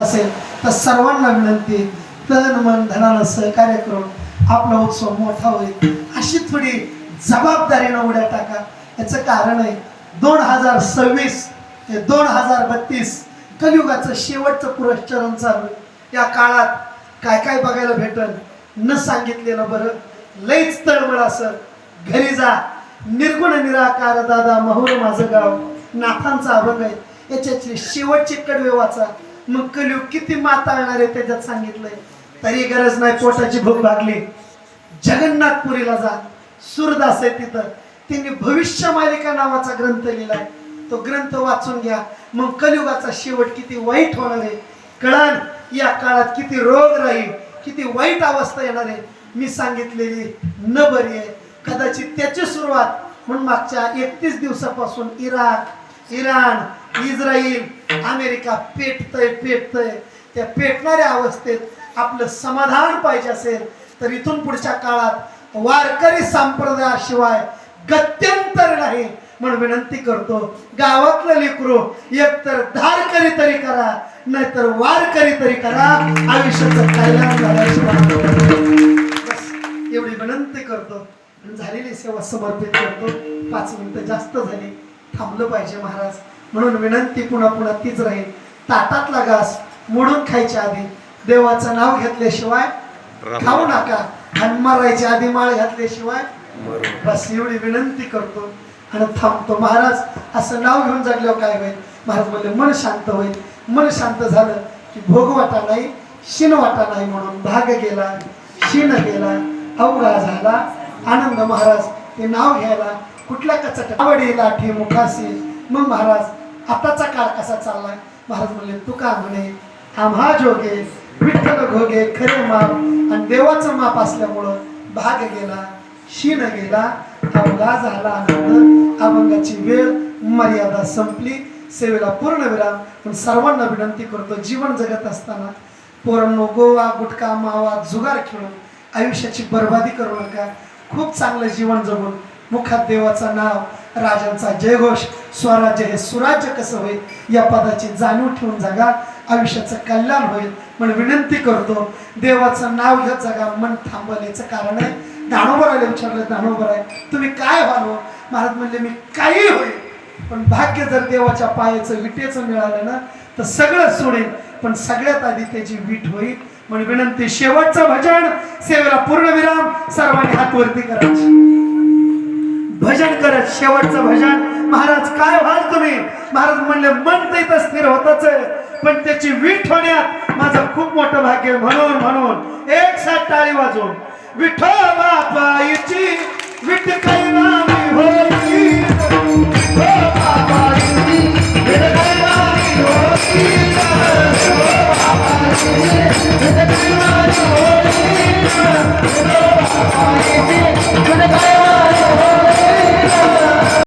असेल तर सर्वांना विनंती, तन मन धनानं सहकार्य करून आपला उत्सव मोठा होईल अशी थोडी जबाबदारीनं उड्या टाका. याचं कारण आहे 2026 ते 2032 कलियुगाचं शेवटचं पुरस्चरण चालू. या काळात काय काय बघायला भेटल न सांगितलेलं बरं. लईच तळमळ असं. घरी जा, निर्गुण निराकार दादा महुर माझं गाव, नाथांचा अभंग आहे. याच्याची शेवटची कडवे वाचा. मग कलियुग किती माताळणार आहे त्याच्यात सांगितलंय. तरी गरज नाही, पोटाची भूक लागली. जगन्नाथपुरीला जा, सूरदास आहे तिथं. त्यांनी भविष्य मालिका नावाचा ग्रंथ लिहिलाय. तो ग्रंथ वाचून घ्या. मग कलियुगाचा शेवट किती वाईट होणार आहे कळण. या काळात किती रोग राहील, किती वाईट अवस्था येणार आहे. मी सांगितलेली न बरी आहे. कदाचित त्याची सुरुवात म्हणून मागच्या 31 दिवसापासून इराण, इस्रायल, अमेरिका पेटतय. त्या पेटणाऱ्या अवस्थेत आपलं समाधान पाहिजे असेल तर इथून पुढच्या काळात वारकरी संप्रदायाशिवाय गत्यंतर नाही. म्हणून विनंती करतो, गावातलं लेकरो एकतर धारकरी तरी करा, नाहीतर वारकरी तरी करा. आयुष्याचं कल्याण झाल्याशिवाय एवढी विनंती करतो. झालेली सेवा समर्पित करतो. 5 मिनिटं जास्त झाली, थांबलं पाहिजे महाराज. म्हणून विनंती पुन्हा तीच राहील. ताटातला घास मोडून खायच्या आधी देवाचं नाव घेतल्याशिवाय खाऊ नका, आणि मरायच्या आधी माळ घातल्याशिवाय. बस एवढी विनंती करतो आणि थांबतो. महाराज असं नाव घेऊन जगल्यावर काय होईल? महाराज म्हणले मन शांत होईल. मन शांत झालं की भोग वाटा नाही, शिन वाटा नाही. म्हणून भाग गेला, शिन गेला, अवघा झाला आनंद. महाराज ते नाव घ्यायला कुठल्या कचट आवडी लाठी मुखासी. मग महाराज आताचा काळ कसा चाललाय? महाराज म्हणले तुका म्हणे आम्हा जोगे विठ्ठल घोगे खरे माप. आणि देवाचं माप असल्यामुळं भाग गेला, शिन गेला, अवघा झाला आनंद. अभंगाची वेळ मर्यादा संपली. सेवेला पूर्ण विराम. पण सर्वांना विनंती करतो, जीवन जगत असताना पोरांनो गोवा गुटखा मावा जुगार खेळून आयुष्याची बर्बादी करू नका. खूप चांगलं जीवन जगून मुखात देवाचं नाव, राजांचा जयघोष, स्वराज्य हे सुराज्य कसं होईल या पदाची जाणीव ठेवून जगा. आयुष्याचं कल्याण होईल. म्हणून विनंती करतो, देवाचं नाव घेत जगा. मन थांबल. याचं कारण आहे दानोबराला विचारलं, दानोबर आहे तुम्ही काय व्हालो? महाराज म्हणले मी काही होईल, पण भाग्य जर देवाच्या पायाचं विटेचं मिळालं ना तर सगळं सोडेल, पण सगळ्यात आधी त्याची वीट होईल. म्हणून विनंती, शेवटचं भजन, सेवेला पूर्ण विराम. सर्वांनी हात वरती करायचे, भजन करत शेवटचं भजन. महाराज काय व्हाल तुम्ही? महाराज म्हणले मन तर स्थिर होतच आहे, पण त्याची वीट होण्यात माझं खूप मोठं भाग्य. म्हणून एक साथ टाळी वाजवून विठ्ठल बापाची विठ कैला